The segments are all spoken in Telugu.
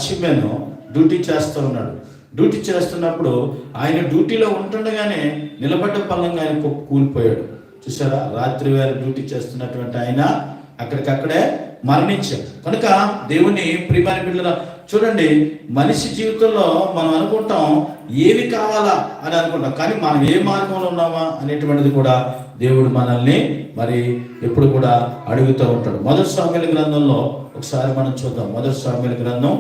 వాచ్మెన్ డ్యూటీ చేస్తూ ఉన్నాడు. డ్యూటీ చేస్తున్నప్పుడు ఆయన డ్యూటీలో ఉంటుండగానే నిలబడ్డ పల్లంగా ఆయన కూలిపోయాడు. చూసారా, రాత్రి వేళ డ్యూటీ చేస్తున్నటువంటి ఆయన అక్కడికక్కడే మరణించాడు. కనుక దేవుని ప్రియమైన బిడ్డల చూడండి, మనిషి జీవితంలో మనం అనుకుంటాం ఏమి కావాలా అని అనుకుంటాం, కానీ మనం ఏ మార్గంలో ఉన్నామా అనేటువంటిది కూడా దేవుడు మనల్ని మరి ఎప్పుడు కూడా అడుగుతూ ఉంటాడు. మొదటి సామెల గ్రంథంలో ఒకసారి మనం చూద్దాం. మొదటి సామెల గ్రంథం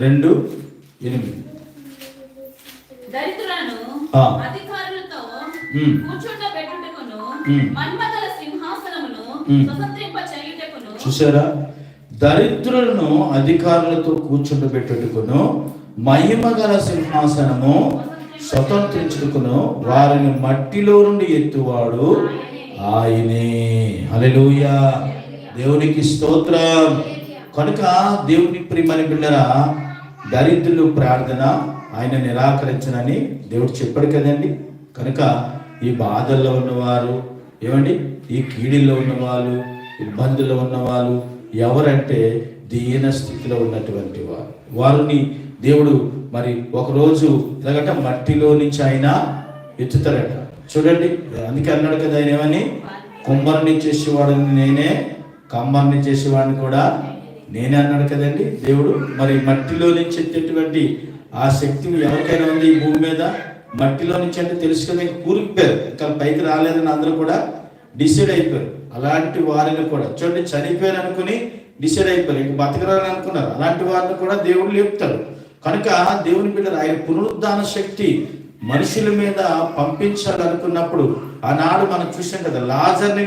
2:8. దరిద్రులను అధికారులతో కూర్చుండబెట్టుటకును మన్మథల సింహాసనమును స్వతంత్రింపచేయుటకును. చూసారా, దరిద్రులను అధికారులతో కూర్చుండబెట్టుటకును మహిమ గల సింహాసనము స్వతంత్రించుటకును వారిని మట్టిలో నుండి ఎత్తువాడు ఆయనే. హల్లెలూయా, దేవునికి స్తోత్రం. కనుక దేవుని ప్రియమైన బిడ్డరా, దరిద్రులు ప్రార్థన ఆయన నిరాకరించనని దేవుడు చెప్పాడు కదండి. కనుక ఈ బాధల్లో ఉన్నవారు ఏమండి, ఈ కీడిల్లో ఉన్నవాళ్ళు, ఇబ్బందుల్లో ఉన్నవాళ్ళు ఎవరంటే దీన స్థితిలో ఉన్నటువంటి వారిని దేవుడు మరి ఒకరోజు ఎలాగట మట్టిలో నుంచి ఆయన ఎత్తుతారట. చూడండి, అందుకే అన్నాడు కదా ఆయన ఏమని, కుమ్మరిని చేసేవాడిని నేనే, కమ్మరిని చేసేవాడిని కూడా నేనే అన్నాడు కదండి దేవుడు. మరి మట్టిలో నుంచి ఎత్తేటువంటి ఆ శక్తి ఎవరికైనా ఉంది ఈ భూమి మీద? మట్టిలో నుంచి అంటే తెలుసు కదా, కూరుకుపోయారు, ఇంకా పైకి రాలేదని అందరూ కూడా డిసైడ్ అయిపోయారు. అలాంటి వారిని కూడా చూడండి, చనిపోయారు అనుకుని డిసైడ్ అయిపోయారు, ఇంక బతకరాని అనుకున్నారు. అలాంటి వారిని కూడా దేవుడు లేపుతాడు. కనుక దేవుని బిడ్డలు ఆయన పునరుద్ధాన శక్తి మనుషుల మీద పంపించాలనుకున్నప్పుడు ఆనాడు మనం చూసాం కదా, లాజర్ని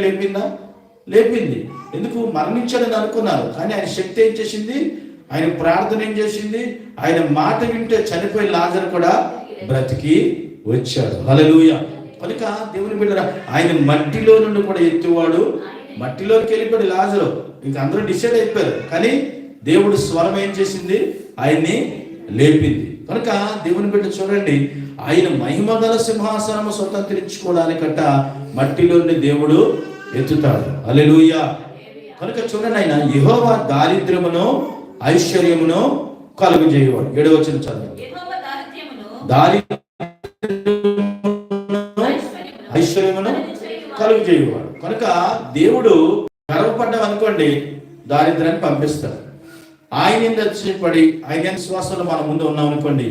లేపింది. ఎందుకు? మరణించాలని అనుకున్నారు, కానీ ఆయన శక్తి ఏం చేసింది? ఆయన ప్రార్థన ఏం చేసింది? ఆయన మాట వింటే చనిపోయిన లాజరు కూడా బ్రతికి వచ్చాడు. హల్లెలూయా. కనుక దేవుని బిడ్డరా, ఆయన మట్టిలో నుండి కూడా ఎత్తువాడు. మట్టిలోకి వెళ్ళిపోయి లాజరు, ఇంక అందరూ డిసైడ్ అయిపోయారు, కానీ దేవుడు స్వరం ఏం చేసింది? ఆయన్ని లేపింది. కనుక దేవుని బిడ్డ చూడండి, ఆయన మహిమ గల సింహాసనము స్వతంత్రించుకోవడానికట మట్టిలోని దేవుడు ఎత్తుతాడు. హల్లెలూయా. కనుక చూడండి, ఆయన యెహోవా దారిద్ర్యమును ఐశ్వర్యమును కలుగు చేయవాడు. 7వ వచనం చదవండి. ఐశ్వర్యమును కలుగు చేయవాడు. కనుక దేవుడు గర్వపడ్డం అనుకోండి, దారిద్ర్యాన్ని పంపిస్తాడు. ఆయన దర్శింపడి ఆయన విశ్వాసంలో మనం ముందు ఉన్నాం అనుకోండి,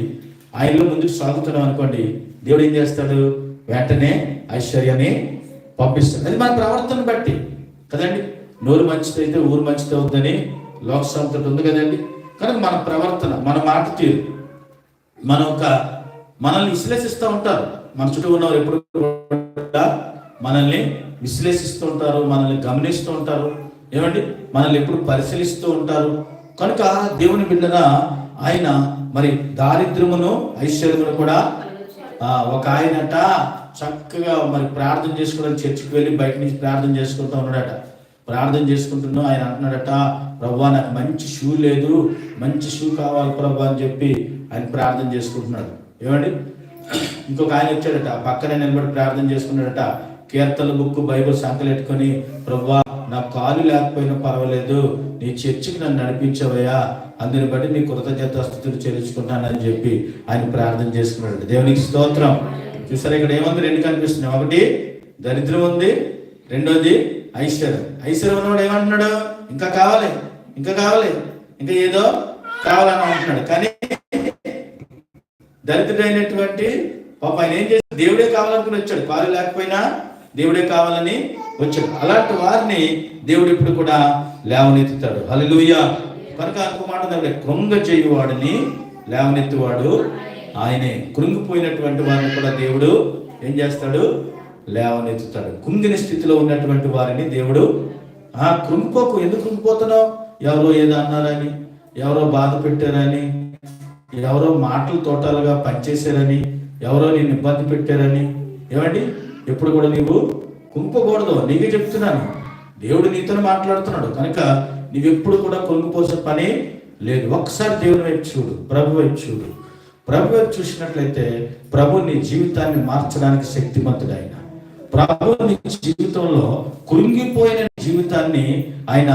ఆయనలో ముందుకు సాగుతున్నాం అనుకోండి, దేవుడు ఏం చేస్తాడు? వెంటనే ఐశ్వర్యాన్ని పంపిస్తాడు. అది మన ప్రవర్తన బట్టి కదండి. నోరు మంచిదైతే ఊరు మంచిది అవుతుందని లోకసంతటి ఉంది కదండి. కనుక మన ప్రవర్తన, మన మాట తీరు, మనల్ని విశ్లేషిస్తూ ఉంటారు. మన చుట్టూ ఉన్నవారు ఎప్పుడు కూడా మనల్ని విశ్లేషిస్తూ ఉంటారు, మనల్ని గమనిస్తూ ఉంటారు, ఏమండి, మనల్ని ఎప్పుడు పరిశీలిస్తూ ఉంటారు. కనుక దేవుని బిడ్డగా ఆయన మరి దారిద్ర్యమును ఐశ్వర్యమును కూడా ఒక ఆయనట చక్కగా మరి ప్రార్థన చేసుకోవడానికి చర్చికి వెళ్ళి బయట నుంచి ప్రార్థన చేసుకుంటూ ఉన్నాడట. ప్రార్థన చేసుకుంటున్నా ఆయన అంటున్నాడట, ప్రభువా నాకు మంచి షూ లేదు, మంచి షూ కావాలి ప్రభువా అని చెప్పి ఆయన ప్రార్థన చేసుకుంటున్నాడు. ఏమండి, ఇంకొక ఆయన వచ్చాడట, పక్కనే నిలబడి ప్రార్థన చేసుకున్నాడట. కీర్తన బుక్ బైబిల్ సంకలెట్టుకొని, ప్రభువా నా కాలు లేకపోయినా పర్వాలేదు, నీ చర్చికి నన్ను నడిపించవయ్యా, అందుని బట్టి నీ కృతజ్ఞతాస్తుతులు చెల్లించుకుంటానని చెప్పి ఆయన ప్రార్థన చేసుకున్నాడు. దేవునికి స్తోత్రం. చూసారా, ఇక్కడ ఏముంది? 2 కనిపిస్తున్నాయి. ఒకటి దరిద్రం ఉంది, రెండోది ఐశ్వర్యం. ఐశ్వర్యం ఉన్నవాడు ఏమంటున్నాడు? ఇంకా కావాలి, ఇంకా కావాలి, ఇంకా ఏదో కావాలని అంటున్నాడు. కానీ దరిద్రుడైనటువంటి పాప ఆయన ఏం చేసి దేవుడే కావాలనుకుని వచ్చాడు. కాలు లేకపోయినా దేవుడే కావాలని వచ్చాడు. అలాంటి వారిని దేవుడు ఇప్పుడు కూడా లేవనెత్తుతాడు. హల్లెలూయా. కనుక ఇంకో మాట, కృంగ చేయువాడిని లేవనెత్తువాడు ఆయనే. కృంగిపోయినటువంటి వారిని కూడా దేవుడు ఏం చేస్తాడు? లేవనెత్తుతాడు. కుంగిన స్థితిలో ఉన్నటువంటి వారిని దేవుడు కృంగిపోకు, ఎందుకు కృంగిపోతున్నావు? ఎవరో ఏదో అన్నారని, ఎవరో బాధ పెట్టారని, ఎవరో మాటలు తోటాలుగా పనిచేశారని, ఎవరో నేను ఇబ్బంది పెట్టారని, ఏమండి, ఎప్పుడు కూడా నీవు కుంగిపోకూడదు. నీకే చెప్తున్నాను, దేవుడు నీతో మాట్లాడుతున్నాడు. కనుక నీవెప్పుడు కూడా కృంగిపోసే పని లేదు. ఒక్కసారి దేవుని వైపు చూడు, ప్రభు వైపు చూడు. ప్రభు వైపు చూసినట్లయితే ప్రభు నీ జీవితాన్ని మార్చడానికి శక్తిమంతుడు. ఆయన ప్రభు నీ జీవితంలో కృంగిపోయిన జీవితాన్ని ఆయన